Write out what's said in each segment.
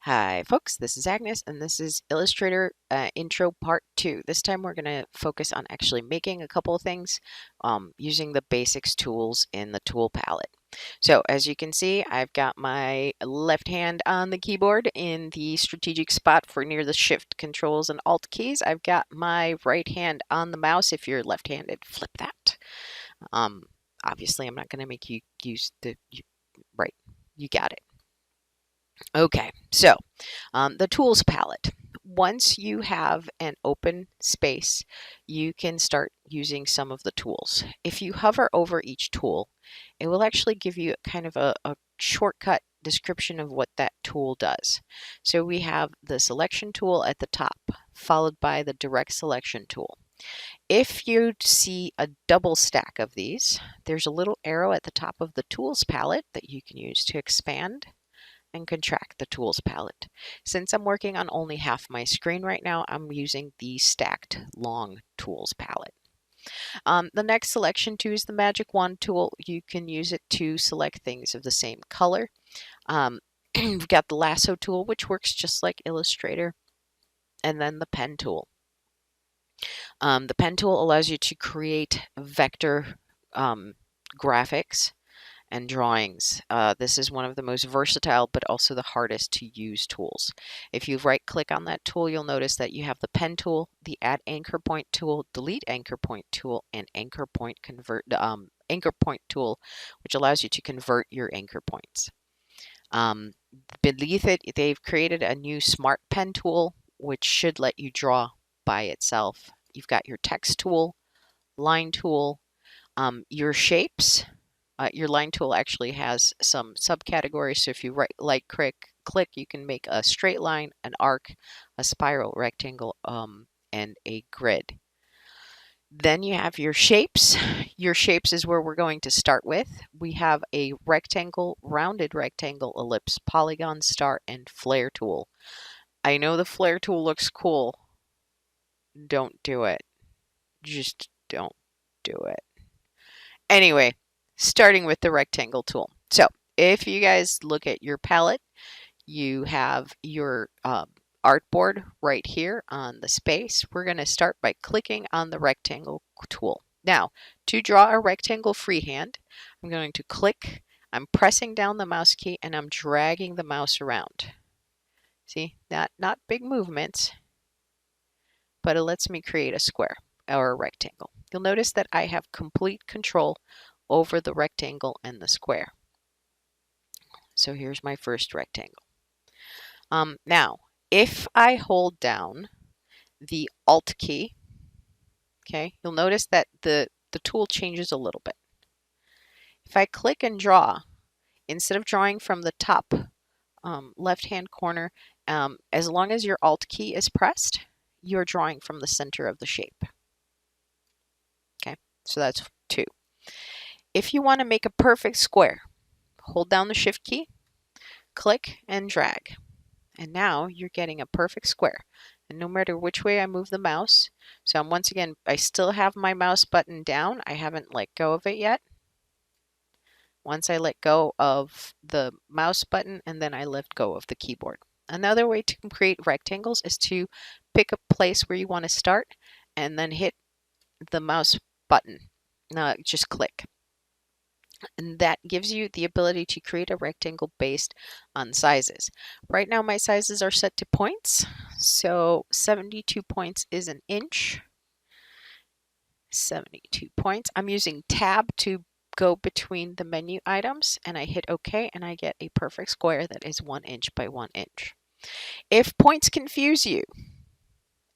Hi folks, this is Agnes and this is Illustrator Intro Part 2. This time we're going to focus on actually making a couple of things using the basics tools in the tool palette. So as you can see, I've got my left hand on the keyboard in the strategic spot for near the shift controls and alt keys. I've got my right hand on the mouse. If you're left-handed, flip that. Um, Obviously I'm not going to make you use right, you got it. Okay, so the tools palette. Once you have an open space, you can start using some of the tools. If you hover over each tool, it will actually give you kind of a shortcut description of what that tool does. So we have the selection tool at the top, followed by the direct selection tool. If you see a double stack of these, there's a little arrow at the top of the tools palette that you can use to expand and contract the tools palette. Since I'm working on only half my screen right now, I'm using the stacked long tools palette. The next selection tool is the magic wand tool. You can use it to select things of the same color. We've got the lasso tool, which works just like Illustrator, and then the pen tool. The pen tool allows you to create vector graphics and drawings. This is one of the most versatile but also the hardest to use tools. If you right click on that tool, you'll notice that you have the pen tool, the add anchor point tool, delete anchor point tool, and anchor point tool, which allows you to convert your anchor points. Beneath it, they've created a new smart pen tool, which should let you draw by itself. You've got your text tool, line tool, your shapes. Your line tool actually has some subcategories, so if you click, you can make a straight line, an arc, a spiral, rectangle, and a grid. Then you have your shapes. Your shapes is where we're going to start with. We have a rectangle, rounded rectangle, ellipse, polygon, star, and flare tool. I know the flare tool looks cool. Don't do it. Just don't do it. Anyway, starting with the rectangle tool. So if you guys look at your palette, you have your artboard right here on the space. We're going to start by clicking on the rectangle tool. Now, to draw a rectangle freehand, I'm going to click, I'm pressing down the mouse key, and I'm dragging the mouse around. See, not big movements, but it lets me create a square or a rectangle. You'll notice that I have complete control over the rectangle and the square. So here's my first rectangle. Now, if I hold down the Alt key, okay, you'll notice that the tool changes a little bit. If I click and draw, instead of drawing from the top left-hand corner, as long as your Alt key is pressed, you're drawing from the center of the shape. Okay, so that's 2. If you want to make a perfect square, hold down the Shift key, click and drag. And now you're getting a perfect square. And no matter which way I move the mouse, so once again, I still have my mouse button down. I haven't let go of it yet. Once I let go of the mouse button, and then I let go of the keyboard. Another way to create rectangles is to pick a place where you want to start and then hit the mouse button. Just click. And that gives you the ability to create a rectangle based on sizes. Right now my sizes are set to points. So 72 points is an inch. 72 points. I'm using tab to go between the menu items, and I hit OK, and I get a perfect square that is 1 inch by 1 inch. If points confuse you,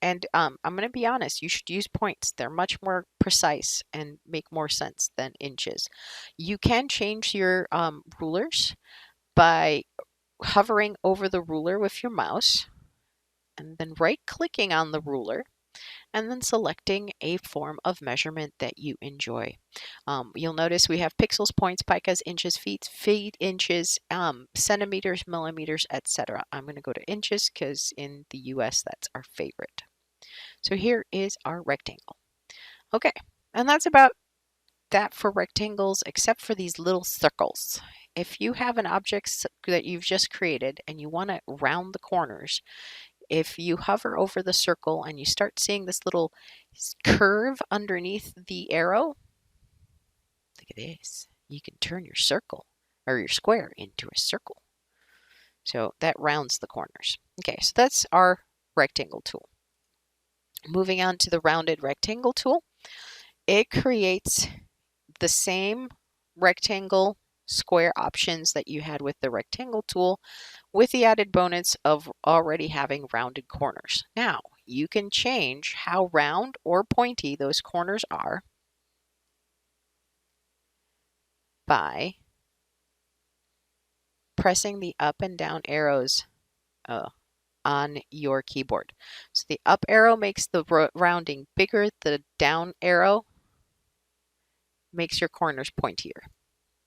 and I'm going to be honest, you should use points. They're much more precise and make more sense than inches. You can change your rulers by hovering over the ruler with your mouse and then right-clicking on the ruler and then selecting a form of measurement that you enjoy. You'll notice we have pixels, points, picas, inches, feet, inches, centimeters, millimeters, etc. I'm going to go to inches because in the US that's our favorite. So here is our rectangle. Okay, and that's about that for rectangles, except for these little circles. if you have an object that you've just created and you want to round the corners, if you hover over the circle and you start seeing this little curve underneath the arrow, look at this. You can turn your circle or your square into a circle. So that rounds the corners. Okay, so that's our rectangle tool. Moving on to the rounded rectangle tool, it creates the same rectangle square options that you had with the rectangle tool, with the added bonus of already having rounded corners. Now, you can change how round or pointy those corners are by pressing the up and down arrows on your keyboard. So the up arrow makes the rounding bigger, the down arrow makes your corners pointier.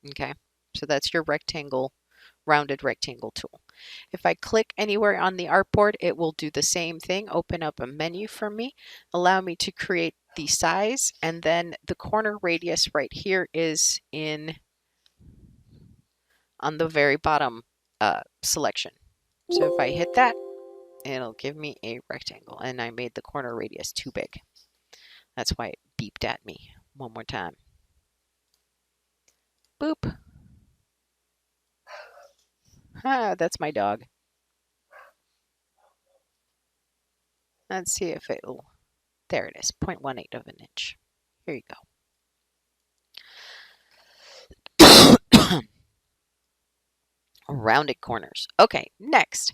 Okay, so that's your rounded rectangle tool. If I click anywhere on the artboard, it will do the same thing, open up a menu for me, allow me to create the size, and then the corner radius right here is on the very bottom selection. So if I hit that, it'll give me a rectangle, and I made the corner radius too big. That's why it beeped at me. One more time. Boop. Ah, that's my dog. Let's see if it'll, there it is, 0.18 of an inch. Here you go. Rounded corners. Okay, next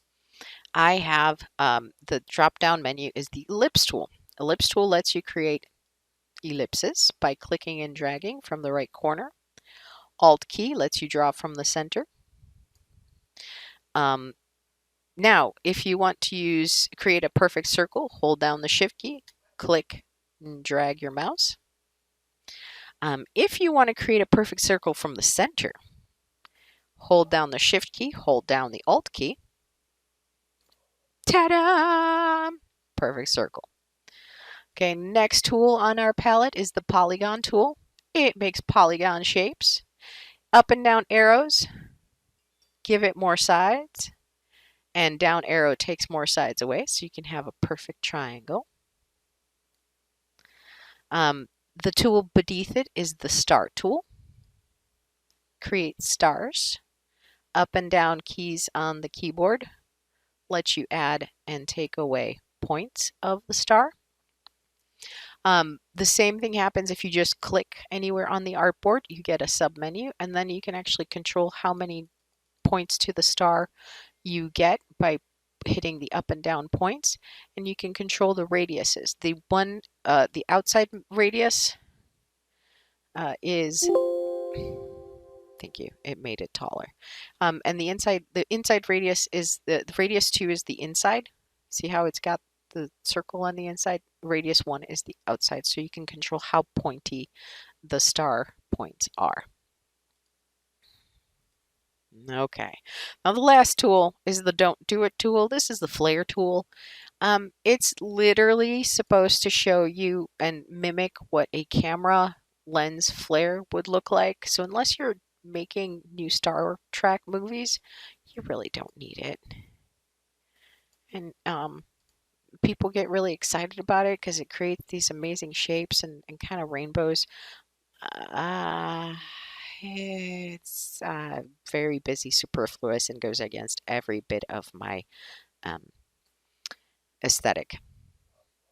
I have the drop-down menu is the ellipse tool. Ellipse tool lets you create ellipses by clicking and dragging from the right corner. Alt key lets you draw from the center. Now, if you want to create a perfect circle, hold down the Shift key, click and drag your mouse. If you want to create a perfect circle from the center, hold down the Shift key, hold down the Alt key. Ta-da! Perfect circle. Okay, next tool on our palette is the polygon tool. It makes polygon shapes. Up and down arrows give it more sides, and down arrow takes more sides away, so you can have a perfect triangle. The tool beneath it is the star tool. Create stars. Up and down keys on the keyboard lets you add and take away points of the star. The same thing happens if you just click anywhere on the artboard. You get a submenu, and then you can actually control how many points to the star you get by hitting the up and down points, and you can control the radiuses. The outside radius is, thank you, it made it taller. And the inside radius is the radius 2 is the inside. See how it's got the circle on the inside? Radius 1 is the outside, so you can control how pointy the star points are. Okay, now the last tool is the Don't Do It tool. This is the flare tool. It's literally supposed to show you and mimic what a camera lens flare would look like. So unless you're making new Star Trek movies, you really don't need it. And people get really excited about it because it creates these amazing shapes and kind of rainbows. It's very busy, superfluous, and goes against every bit of my aesthetic.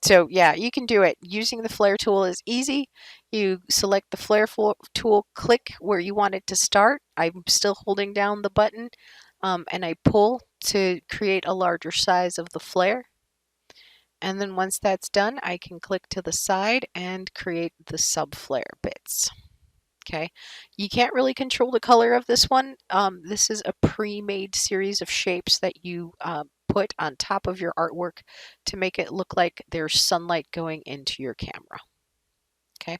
So yeah, you can do it. Using the flare tool is easy. You select the flare tool, click where you want it to start. I'm still holding down the button, and I pull to create a larger size of the flare. And then once that's done, I can click to the side and create the sub flare bits. Okay, you can't really control the color of this one. This is a pre-made series of shapes that you put on top of your artwork to make it look like there's sunlight going into your camera. Okay,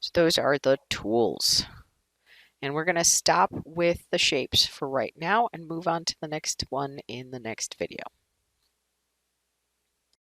so those are the tools. And we're going to stop with the shapes for right now and move on to the next one in the next video.